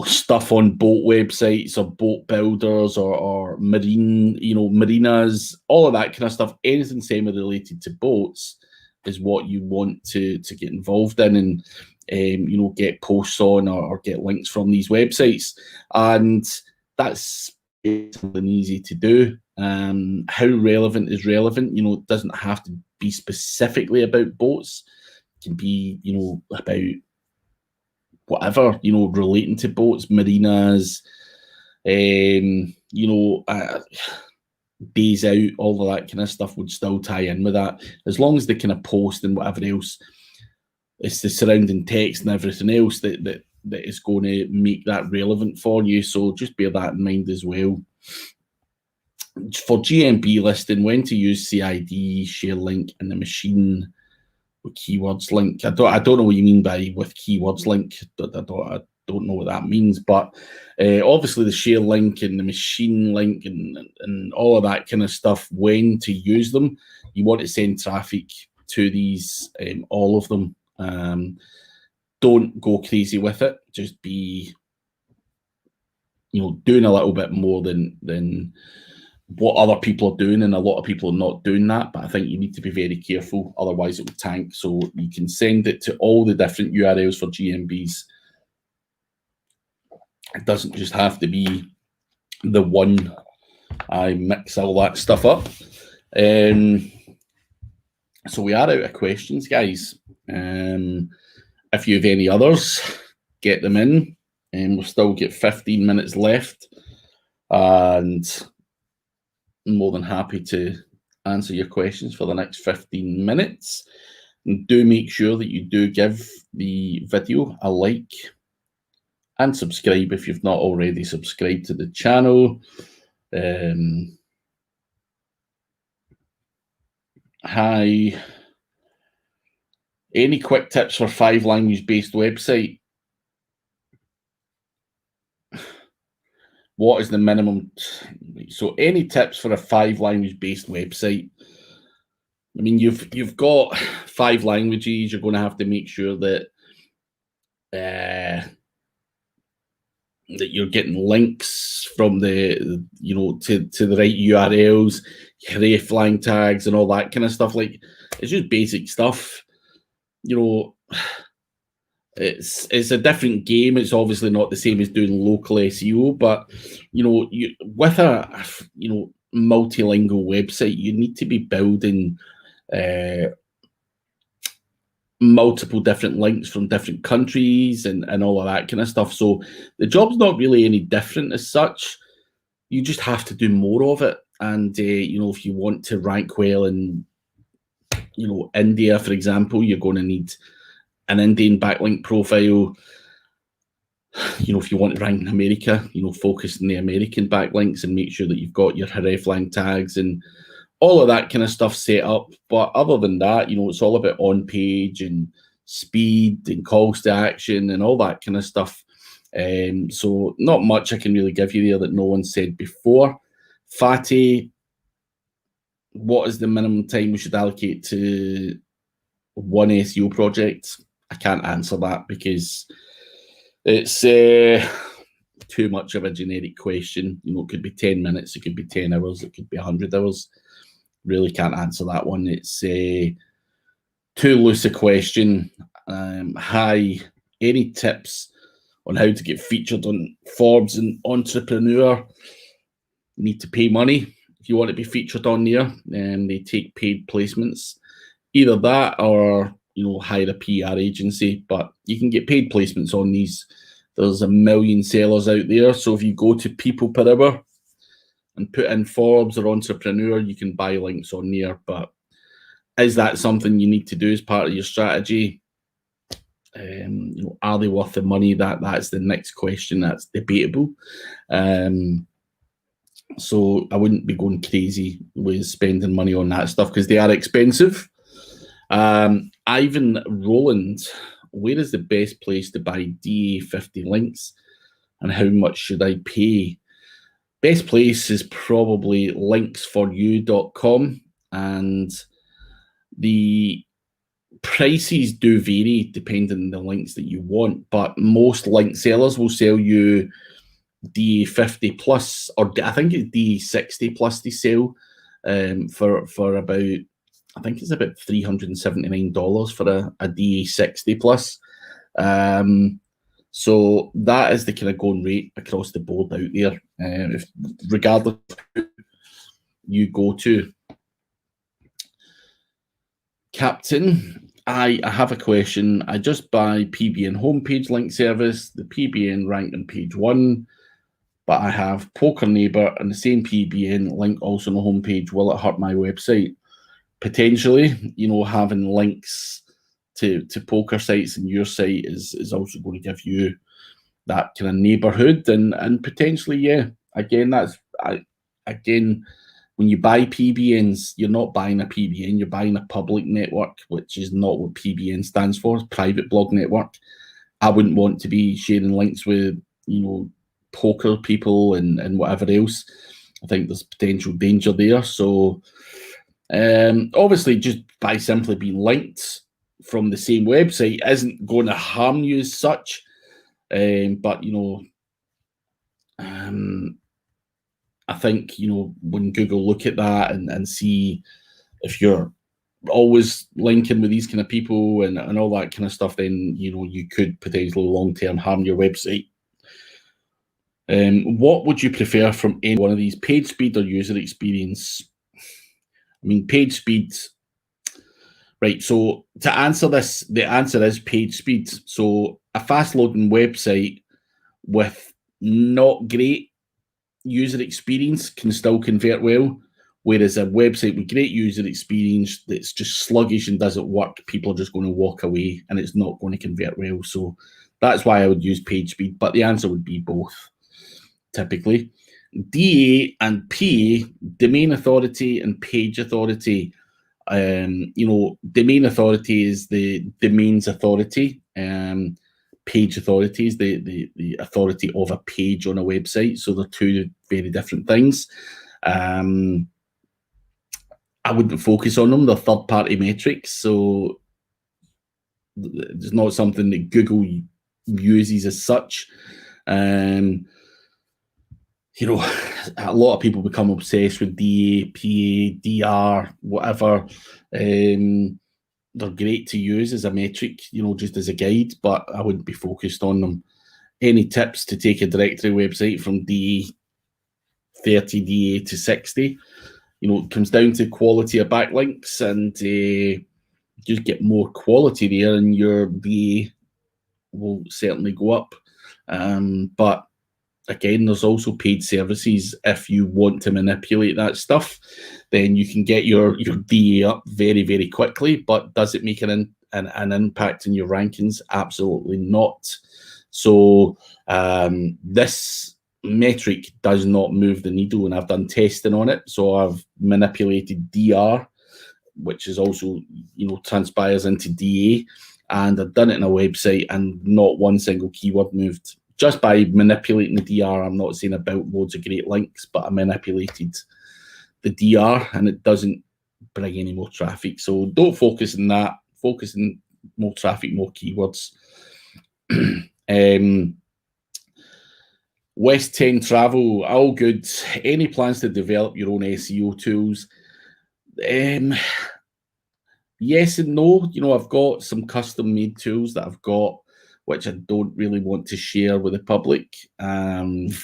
stuff on boat websites or boat builders or marine, marinas, all of that kind of stuff. Anything semi-related to boats is what you want to get involved in and get posts on or get links from these websites. And that's something easy to do. How relevant is relevant? It doesn't have to be specifically about boats. It can be, about whatever, relating to boats, marinas, days out, all of that kind of stuff would still tie in with that. As long as they kind of post and whatever else, it's the surrounding text and everything else that is going to make that relevant for you. So just bear that in mind as well. For GMB listing, when to use CID, share link in the machine with keywords link. I don't know what you mean by with keywords link. don't know what that means, but obviously the share link and the machine link and all of that kind of stuff, when to use them, you want to send traffic to these, all of them. Don't go crazy with it. Just be, doing a little bit more than what other people are doing, and a lot of people are not doing that. But I think you need to be very careful, otherwise it will tank. So you can send it to all the different URLs for GMBs. It doesn't just have to be the one. I mix all that stuff up. So we are out of questions, guys. If you have any others, get them in. And we'll still get 15 minutes left. And I'm more than happy to answer your questions for the next 15 minutes. And do make sure that you do give the video a like and subscribe if you've not already subscribed to the channel. Hi. Any quick tips for 5-language-based website? What is the minimum? So any tips for a 5-language-based website? I mean, you've got 5 languages. You're going to have to make sure that that you're getting links from the to the right URLs, hreflang tags, and all that kind of stuff. Like, it's just basic stuff. It's a different game. It's obviously not the same as doing local SEO, but with a multilingual website, you need to be building multiple different links from different countries and all of that kind of stuff. So the job's not really any different as such. You just have to do more of it. And if you want to rank well in India, for example, you're going to need an Indian backlink profile. If you want to rank in America, focus on the American backlinks and make sure that you've got your hreflang tags and all of that kind of stuff set up. But other than that, it's all about on page and speed and calls to action and all that kind of stuff. So not much I can really give you there that no one said before. Fatty, what is the minimum time we should allocate to one SEO project? I can't answer that because it's too much of a generic question. It could be 10 minutes, it could be 10 hours, it could be 100 hours. Really can't answer that one. It's too loose a question. Hi, any tips on how to get featured on Forbes and Entrepreneur? You need to pay money if you want to be featured on there. They take paid placements. Either that or hire a PR agency, but you can get paid placements on these. There's a million sellers out there. So if you go to people per hour and put in Forbes or Entrepreneur, you can buy links on there. But is that something you need to do as part of your strategy? Are they worth the money? That's the next question. That's debatable. So I wouldn't be going crazy with spending money on that stuff because they are expensive. Ivan Roland, where is the best place to buy DA50 links and how much should I pay? Best place is probably linksforyou.com, and the prices do vary depending on the links that you want, but most link sellers will sell you DA50 plus, or I think it's DA60 plus they sell for about, I think it's about $379 for a DA60 plus. So that is the kind of going rate across the board out there, regardless of who you go to. Captain, I have a question. I just buy PBN homepage link service, the PBN ranked on page 1, but I have Poker Neighbor and the same PBN link also on the homepage. Will it hurt my website? Potentially, having links to poker sites and your site is also going to give you that kind of neighborhood and potentially, yeah. Again, when you buy PBNs, you're not buying a PBN, you're buying a public network, which is not what PBN stands for, private blog network. I wouldn't want to be sharing links with, poker people and whatever else. I think there's potential danger there. So obviously, just by simply being linked from the same website isn't going to harm you as such. But I think when Google look at that and see if you're always linking with these kind of people and all that kind of stuff, then you could potentially long-term harm your website. What would you prefer from any one of these, page speed or user experience? I mean, page speed, right? So to answer this, the answer is page speed. So a fast-loading website with not great user experience can still convert well, whereas a website with great user experience that's just sluggish and doesn't work, people are just going to walk away and it's not going to convert well. So that's why I would use page speed, but the answer would be both, typically. DA and PA, domain authority and page authority. Domain authority is the domain's authority. Page authority is the authority of a page on a website. So they're two very different things. I wouldn't focus on them. They're third-party metrics. So it's not something that Google uses as such. A lot of people become obsessed with DA, PA, DR, whatever. They're great to use as a metric, just as a guide, but I wouldn't be focused on them. Any tips to take a directory website from DA 30 DA to 60? It comes down to quality of backlinks, and just get more quality there, and your DA will certainly go up. But again, there's also paid services. If you want to manipulate that stuff, then you can get your DA up very, very quickly. But does it make an impact in your rankings? Absolutely not. So this metric does not move the needle, and I've done testing on it. So I've manipulated DR, which is also, transpires into DA, and I've done it in a website, and not one single keyword moved. Just by manipulating the DR, I'm not saying about loads of great links, but I manipulated the DR and it doesn't bring any more traffic. So don't focus on that. Focus on more traffic, more keywords. West 10 Travel, all good. Any plans to develop your own SEO tools? Yes and no. I've got some custom-made tools that I've got, which I don't really want to share with the public, because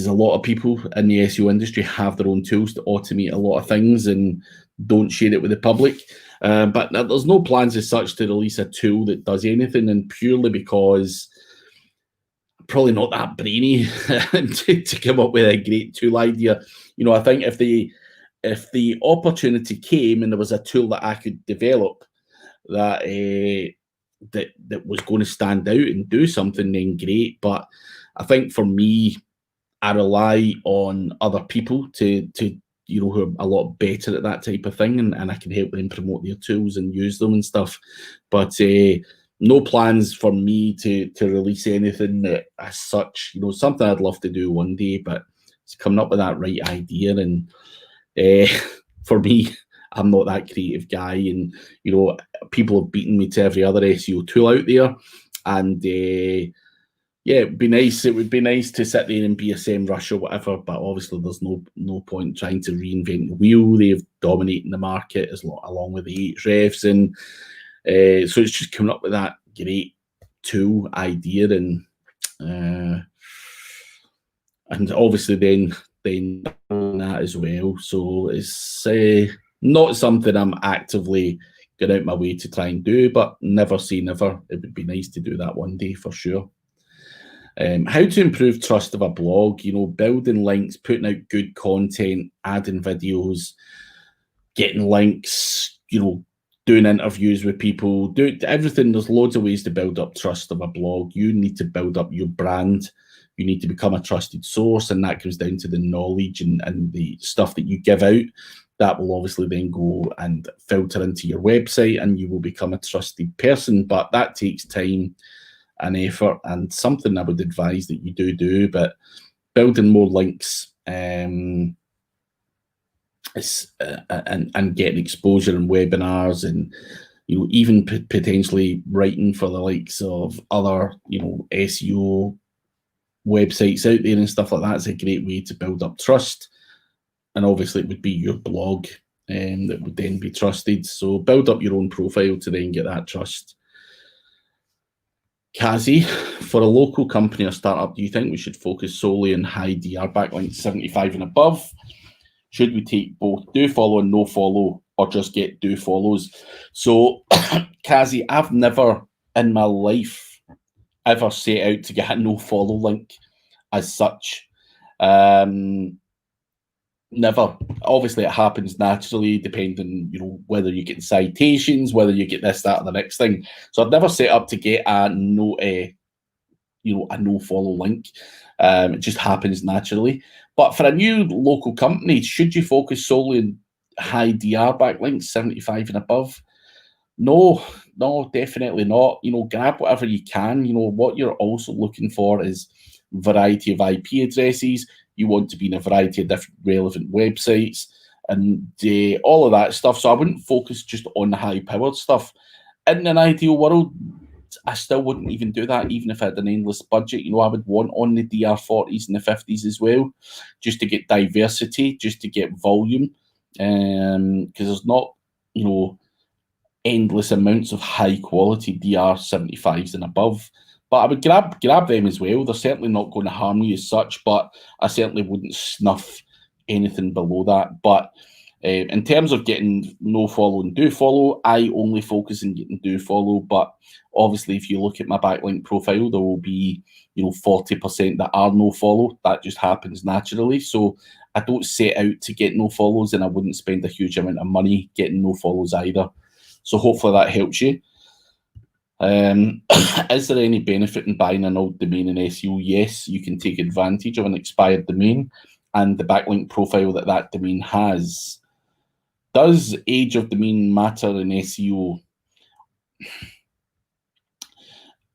a lot of people in the SEO industry have their own tools to automate a lot of things and don't share it with the public. But there's no plans as such to release a tool that does anything, and purely because I'm probably not that brainy to come up with a great tool idea. I think if the opportunity came and there was a tool that I could develop that was going to stand out and do something, then great. But I think for me, I rely on other people to who are a lot better at that type of thing, and I can help them promote their tools and use them and stuff. But no plans for me to release anything that as such. Something I'd love to do one day, but it's coming up with that right idea. And for me, I'm not that creative guy, and people have beaten me to every other SEO tool out there. And yeah, it would be nice to sit there and be a SEMrush or whatever, but obviously there's no point trying to reinvent the wheel. They've dominated the market along with the Ahrefs, and so it's just coming up with that great tool idea, and obviously then that as well. So it's not something I'm actively going out my way to try and do, but never say never. It would be nice to do that one day for sure. How to improve trust of a blog? Building links, putting out good content, adding videos, getting links, doing interviews with people, do everything. There's loads of ways to build up trust of a blog. You need to build up your brand. You need to become a trusted source, and that comes down to the knowledge and the stuff that you give out. that will obviously then go and filter into your website and you will become a trusted person. But that takes time and effort, and something I would advise that you do. But building more links and getting exposure in webinars, and even potentially writing for the likes of other SEO websites out there and stuff like that is a great way to build up trust. And obviously it would be your blog that would then be trusted. So build up your own profile to then get that trust. Kazi, for a local company or startup, do you think we should focus solely on high DR backlinks 75 and above? Should we take both do follow and no follow, or just get do follows? So Kazi, I've never in my life ever set out to get a no follow link as such. Never. Obviously, it happens naturally, depending, whether you get citations, whether you get this, that, or the next thing. So I've never set up to get a no follow link. It just happens naturally. But for a new local company, should you focus solely on high DR backlinks, 75 and above? No, definitely not. Grab whatever you can. What you're also looking for is variety of IP addresses. You want to be in a variety of different relevant websites and all of that stuff. So I wouldn't focus just on the high-powered stuff. In an ideal world, I still wouldn't even do that, even if I had an endless budget. I would want on the DR40s and the 50s as well, just to get diversity, just to get volume, because there's not, endless amounts of high-quality DR75s and above. But I would grab them as well. They're certainly not going to harm you as such, but I certainly wouldn't snuff anything below that. But in terms of getting no follow and do follow, I only focus on getting do follow. But obviously, if you look at my backlink profile, there will be 40% that are no follow. That just happens naturally. So I don't set out to get no follows, and I wouldn't spend a huge amount of money getting no follows either. So hopefully that helps you. Is there any benefit in buying an old domain in SEO? Yes, you can take advantage of an expired domain and the backlink profile that domain has. Does age of domain matter in SEO?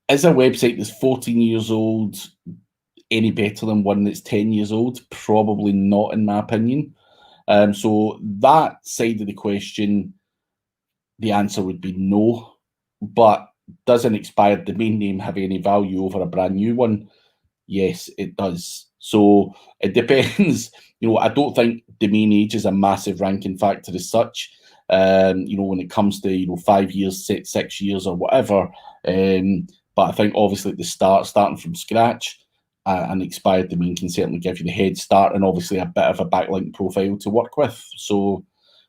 Is a website that's 14 years old any better than one that's 10 years old? Probably not, in my opinion. So that side of the question, the answer would be no. But does an expired domain name have any value over a brand new one? Yes, it does. So it depends. I don't think domain age is a massive ranking factor as such. When it comes to 5 years, 6 years, or whatever. But I think obviously at the starting from scratch, an expired domain can certainly give you the head start, and obviously a bit of a backlink profile to work with. So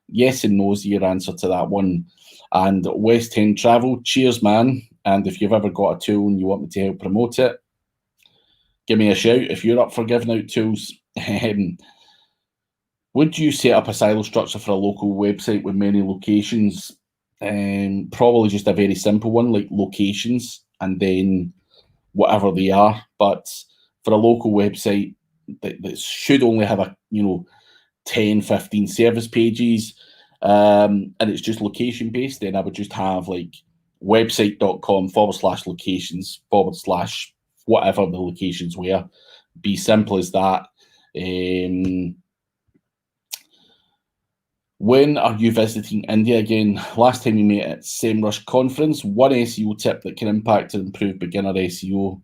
yes and no is your answer to that one. And West End Travel, cheers, man. And if you've ever got a tool and you want me to help promote it, give me a shout if you're up for giving out tools. Would you set up a silo structure for a local website with many locations? Probably just a very simple one, like locations, and then whatever they are. But for a local website that should only have 10, 15 service pages, and it's just location based, then I would just have like website.com/locations/ whatever the locations were. Be simple as that. When are you visiting India again? Last time we met at SEMrush conference. One SEO tip that can impact and improve beginner SEO,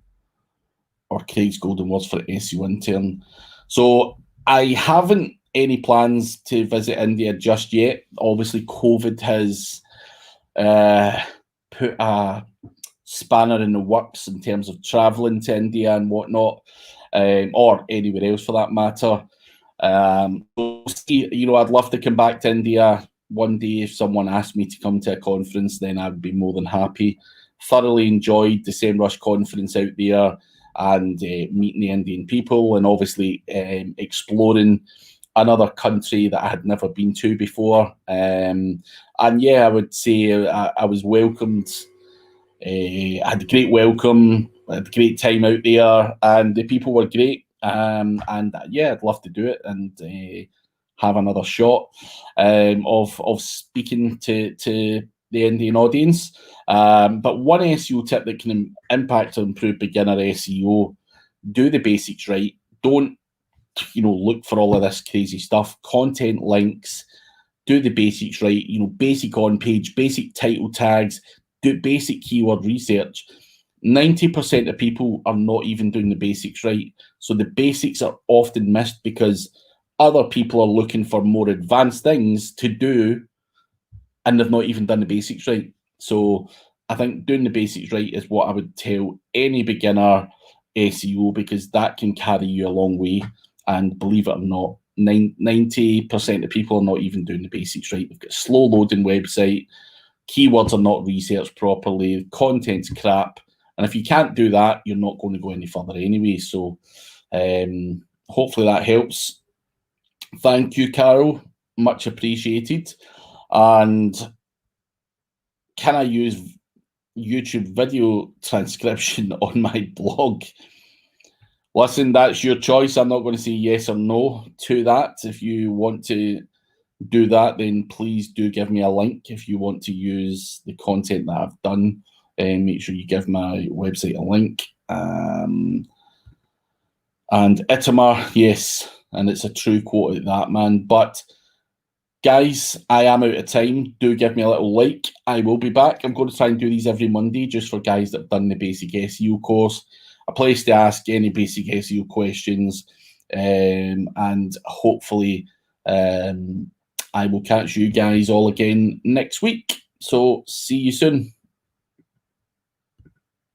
or Craig's golden words for SEO intern. So I haven't any plans to visit India just yet. Obviously, COVID has put a spanner in the works in terms of traveling to India and whatnot, or anywhere else for that matter. I'd love to come back to India one day. If someone asked me to come to a conference, then I'd be more than happy. Thoroughly enjoyed the SEMrush conference out there, and meeting the Indian people, and obviously exploring another country that I had never been to before. And yeah, I would say I was welcomed. I had a great welcome. I had a great time out there, and the people were great. And yeah, I'd love to do it. And have another shot of speaking to the Indian audience. But one SEO tip that can impact or improve beginner SEO: do the basics right. Don't look for all of this crazy stuff. Content links. Do the basics right. Basic on page, basic title tags. Do basic keyword research. 90% of people are not even doing the basics right. So the basics are often missed because other people are looking for more advanced things to do, and they've not even done the basics right. So I think doing the basics right is what I would tell any beginner SEO, because that can carry you a long way. And believe it or not, 90% of people are not even doing the basics right. They've got a slow loading website, keywords are not researched properly, content's crap. And if you can't do that, you're not going to go any further anyway. So hopefully that helps. Thank you, Carol. Much appreciated. And can I use YouTube video transcription on my blog? Listen, that's your choice. I'm not going to say yes or no to that. If you want to do that, then please do give me a link. If you want to use the content that I've done, make sure you give my website a link. And Itamar, yes, and it's a true quote at that, man. But guys, I am out of time. Do give me a little like. I will be back. I'm going to try and do these every Monday just for guys that have done the basic SEO course. A place to ask any basic SEO questions. And hopefully I will catch you guys all again next week. So see you soon.